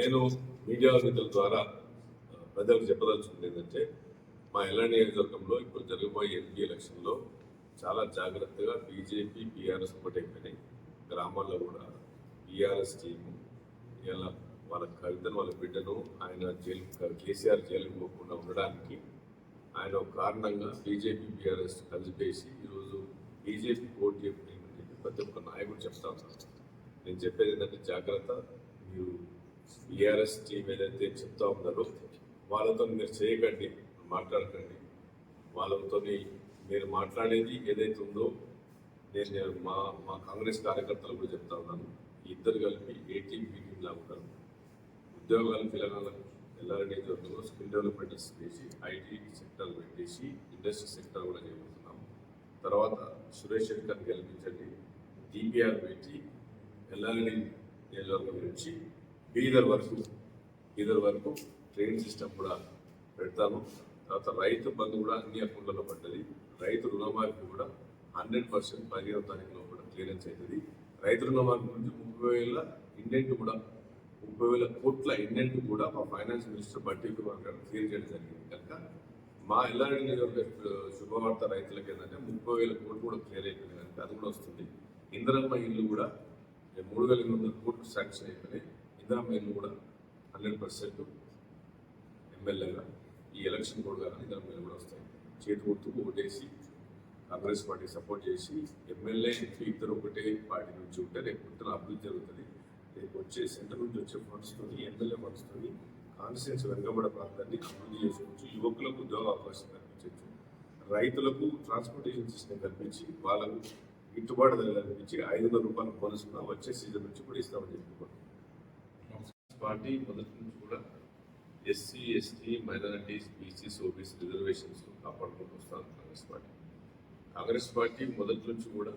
నేను మీడియా మిత్రుల ద్వారా ప్రజలకు చెప్పదలుచుకుంది ఏంటంటే మా ఎల్లాంటి నియోజకవర్గంలో ఇప్పుడు జరగబోయే ఎంపీ ఎలక్షన్లో చాలా జాగ్రత్తగా బీజేపీ బీఆర్ఎస్ ఒకటైపోయినాయి. గ్రామాల్లో కూడా బీఆర్ఎస్ టీము ఇలా వాళ్ళ కవితను వాళ్ళ బిడ్డను ఆయన జైలు కేసీఆర్ జైలుకు పోకుండా ఉండడానికి ఆయన ఒక కారణంగా బీజేపీ బీఆర్ఎస్ కలిపేసి ఈరోజు బీజేపీ ఓటు చెప్పి ప్రతి ఒక్క నాయకుడు చెప్తా ఉన్నారు. నేను చెప్పేది ఏంటంటే జాగ్రత్త, మీరు బీఆర్ఎస్ టీం ఏదైతే చెప్తా ఉన్నారో వాళ్ళతో మీరు చేయకండి, మాట్లాడకండి. వాళ్ళతో మీరు మాట్లాడేది ఏదైతే ఉందో నేను మా కాంగ్రెస్ కార్యకర్తలు కూడా చెప్తా ఉన్నాను. ఇద్దరు కలిపి ఏటీఎం మీటింగ్ లాగా ఉంటారు. ఉద్యోగాలు తెలంగాణకు ఎల్లారెడ్డి నియోజకవర్గంలో స్కిల్ డెవలప్మెంట్ చేసి ఐటీ సెక్టర్ పెట్టేసి ఇండస్ట్రీ సెక్టర్ కూడా చేయబోతున్నాం. తర్వాత సురేష్ శంకర్ని గెలిపించండి, డిపిఆర్ పెట్టి ఎల్లారెడ్డి నియోజకవర్గం నుంచి బీదర్ వరకు ట్రైన్ సిస్టమ్ కూడా పెడతాము. తర్వాత రైతు బంధు కూడా అన్ని అకౌంట్లలో పడ్డది. రైతు రుణమాఫీ కూడా 100% 15వ తారీఖులో కూడా క్లియరెన్స్ అవుతుంది. రైతు రుణమాఫీ నుంచి 30,000 ఇండెంట్ కూడా 30,000 కోట్ల ఇండెంట్ కూడా మా ఫైనాన్స్ మినిస్టర్ బట్టి క్లియర్ చేయడం జరిగింది. కనుక మా ఎల్లారెడ్డి నియోజకవర్గ శుభవార్త రైతులకు ఏంటంటే 30,000 కోట్లు కూడా క్లియర్ అయిపోయింది. కనుక అది కూడా వస్తుంది. ఇందిరమ్మ ఇల్లు కూడా 3,800 కోట్లు శాంక్షన్ అయిపోయినాయి. ఇందిరమ్మ ఇల్లు కూడా 100% ఎమ్మెల్యేగా ఈ ఎలక్షన్ కూడా కానీ ఇందిరమ్మ ఇల్లు కూడా వస్తాయి. చేతి గుర్తుకు ఓటేసి కాంగ్రెస్ పార్టీ సపోర్ట్ చేసి ఎమ్మెల్యే ఎంపీ ఇద్దరు ఒకటే పార్టీ నుంచి ఉంటే రేపు పొద్దున అభివృద్ధి జరుగుతుంది. రేపు వచ్చే సెంటర్ నుంచి వచ్చే ఫండ్స్తో ఎమ్మెల్యే ఫండ్స్తో కాన్స్టిట్యూన్సీ వెనుకబడ ప్రాంతాన్ని అభివృద్ధి చేసుకోవచ్చు. యువకులకు ఉద్యోగ అవకాశం కల్పించవచ్చు. రైతులకు ట్రాన్స్పోర్టేషన్ సిస్టమ్ కల్పించి వాళ్ళకు గిట్టుబాటు ధర కల్పించి 500 రూపాయల బోనస్ కూడా వచ్చే సీజన్ నుంచి కూడా ఇస్తామని చెప్పుకోండి. పార్టీ మొదటి నుంచి కూడా SC ST minorities BCs OBC reservations కాపాడుకుంటూ వస్తాను. కాంగ్రెస్ పార్టీ మొదటి నుంచి కూడా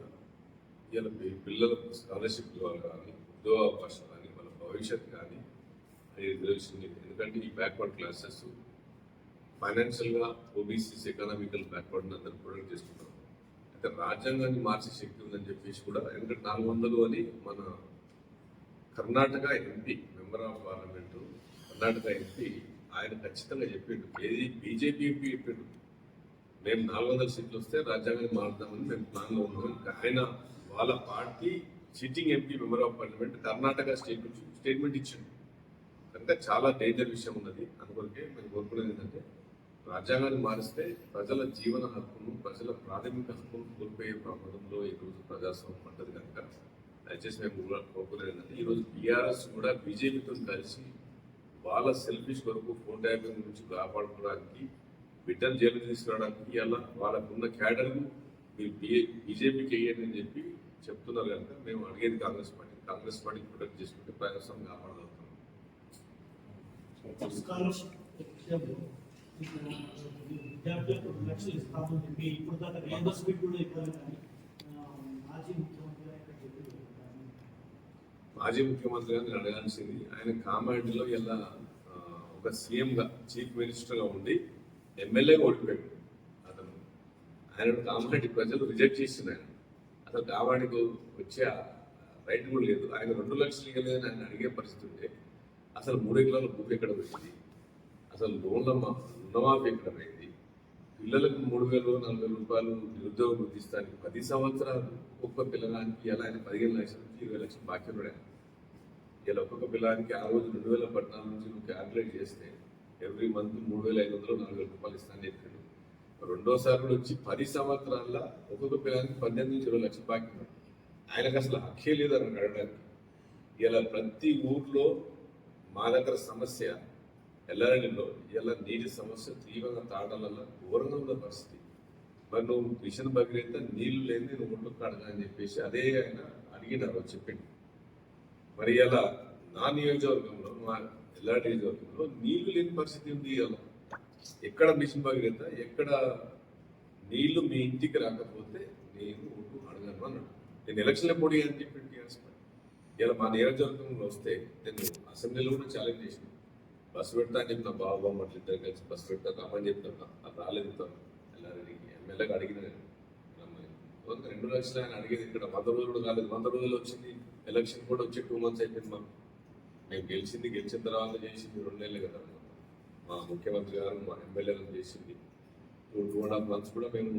ఇలా పిల్లలకు స్కాలర్షిప్ కానీ ఉద్యోగ అవకాశం కానీ వాళ్ళ భవిష్యత్ కానీ అది రిజర్వేషన్. ఎందుకంటే ఈ బ్యాక్వర్డ్ క్లాసెస్ ఫైనాన్షియల్గా ఓబీసీస్ ఎకనామికల్ బ్యాక్వర్డ్ అందరూ ప్రొడక్ట్ చేసుకుంటాం. అయితే రాజ్యాంగాన్ని మార్చే శక్తి ఉందని చెప్పేసి కూడా ఎందుకంటే 400 అని మన Karnataka MP member of parliament Karnataka MP ఆయన ఖచ్చితంగా చెప్పిండు. ఏది బీజేపీ ఎంపీ చెప్పిండు, మేము 400 సీట్లు వస్తే రాజ్యాంగాన్ని మారుతామని మేము ప్లాన్లో ఉన్నాం. ఆయన వాళ్ళ party sitting MP member of parliament Karnataka state నుంచి స్టేట్మెంట్ ఇచ్చిండు. కనుక చాలా డేంజర్ విషయం ఉన్నది. అందుకొరకే మేము కోరుకునేది ఏంటంటే రాజ్యాంగాన్ని మారిస్తే ప్రజల జీవన హక్కును ప్రజల ప్రాథమిక హక్కును కోల్పోయే ప్రమాదంలో ఈరోజు ప్రజాస్వామ్యం పడ్డది. కనుక దయచేసి మేము కోరుకునేది ఏంటంటే ఈరోజు బీఆర్ఎస్ కూడా బీజేపీతో కలిసి వాళ్ళ సెల్ఫిష్ వరకు ఫోన్ ట్యాపింగ్ నుంచి కాపాడుకోవడానికి బిడ్డను జైలు తీసుకురావడానికి ఇలా వాళ్ళకున్న క్యాడర్ను మీరు బీజేపీకి వేయండి అని చెప్పి చెప్తున్నారు. కనుక మేము అడిగేది కాంగ్రెస్ పార్టీ ప్రొటెక్ట్ చేసుకుంటే ప్రజాస్వామ్యం కాపాడగలుగుతాం. మాజీ ముఖ్యమంత్రి గారిని అడగాల్సింది ఆయన కామారెడ్డిలో ఇలా ఒక సీఎంగా చీఫ్ మినిస్టర్గా ఉండి ఎమ్మెల్యేగా ఓడిపోయాడు. ఆయన కామారెడ్డి ప్రజలు రిజెక్ట్ చేస్తున్నారు. అసలు కామారెడ్డికి వచ్చే రైట్ కూడా లేదు. ఆయన 2 లక్షలు ఇవ్వలేదని ఆయన అడిగే పరిస్థితి ఉంటే అసలు 3 ఎకరాల భూమి ఎక్కడ పోయింది, అసలు రుణమాఫీ ఎక్కడ పోయింది, పిల్లలకు 3,000 4,000 రూపాయలు నిరుద్యోగ వృద్ధి ఇస్తానికి 10 సంవత్సరాలు ఒక్కొక్క పిల్లగానికి ఎలా ఆయన 15 లక్షల నుంచి 20 లక్షలు బాకీ పడాను. ఇలా ఒక్కొక్క పిల్లగానికి ఆ రోజు 2014 నుంచి నువ్వు క్యాల్కులేట్ చేస్తే ఎవ్రీ మంత్ 3,500 4,000 రూపాయలు ఇస్తానని చెప్పాడు. రెండోసారి కూడా వచ్చి 10 సంవత్సరాల ఒక్కొక్క పిల్లగానికి 18 నుంచి 20 లక్షలు బాకీ ఉన్నాడు. ఆయనకు అసలు హక్కే లేదు అని అడగడానికి. ఇలా ప్రతి ఊర్లో మా దగ్గర సమస్య ఎల్లారెడ్డిలో ఇలా నీటి సమస్య తీవ్రంగా తాగడం ఘోరంగా ఉన్న పరిస్థితి. మరి నువ్వు మిషన్ భగీరథ నీళ్లు లేని నువ్వు ఒడ్డుకు అడగాలని చెప్పేసి అదే ఆయన అడిగినారు చెప్పింది. మరి ఇలా నా నియోజకవర్గంలో మా ఎల్లారెడ్డి నియోజకవర్గంలో నీళ్లు లేని పరిస్థితి ఉంది. ఇలా ఎక్కడ మిషన్ భగీరథ, ఎక్కడ నీళ్లు మీ ఇంటికి రాకపోతే నేను ఒడ్డు అడగను అన్నాడు. నేను ఎలక్షన్లో పోటీ అని చెప్పి ఇలా మా నియోజకవర్గంలో వస్తే నేను అసెంబ్లీలో కూడా ఛాలెంజ్ చేసిన బస్సు పెడతా అని చెప్పిన బాబు అట్లా ఇద్దరు కలిసి బస్సు పెడతా కామని చెప్తున్నా. అది రాలేదు. ఎల్లారెడ్డికి ఎమ్మెల్యేగా అడిగిన 2 లక్షలు ఆయన అడిగేది ఇక్కడ 100 రోజులు కాలేదు. 100 రోజులు వచ్చింది. ఎలక్షన్ కూడా వచ్చి 2 months అయిపోయింది. మనం మేము గెలిచిన తర్వాత చేసింది 2 నెలలే కదా. మా ముఖ్యమంత్రి గారు మా ఎమ్మెల్యేలను చేసింది 2.5 months కూడా మేము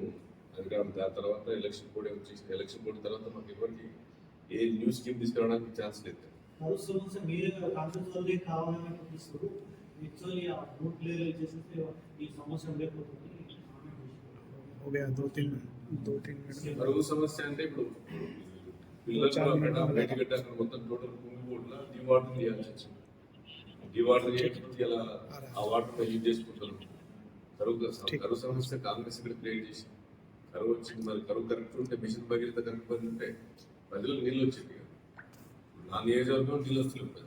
అధికారం. దాని తర్వాత ఎలక్షన్ కూడా వచ్చేసింది. ఎలక్షన్ కూడా తర్వాత మాకు ఎవరికి ఏ న్యూ స్కీమ్ తీసుకురావడానికి ఛాన్స్ లేదు. సమస్య మీరే కాన్సెప్చువల్లీ కావాలని చూపిస్తారు. యాక్చువల్లీ ఆ రూట్ క్లియర్ చేసేస్తే ఈ సమస్య లేకపోతుంది. కరువు సమస్య అంటే ఇప్పుడు పిల్లలు బయటగడ్డ మొత్తం టోటల్ కుంగిపోట్ల డివాటర్ చేయాల్సి వచ్చింది. డివాటర్ చేయకపోతే ఇలా ఆ వాటర్ యూజ్ చేసుకుంటారు. కరువు సమస్య కాంగ్రెస్ ఇక్కడ క్రియేట్ చేసి కరువు వచ్చింది. మరి కరువు కరెక్ట్ ఉంటే మిషన్ భగీరథ కరెక్ట్ ఉంటే ప్రజలకు నీళ్ళు వచ్చింది. నా నియోజకవర్గం నీళ్ళు వస్తలేదు.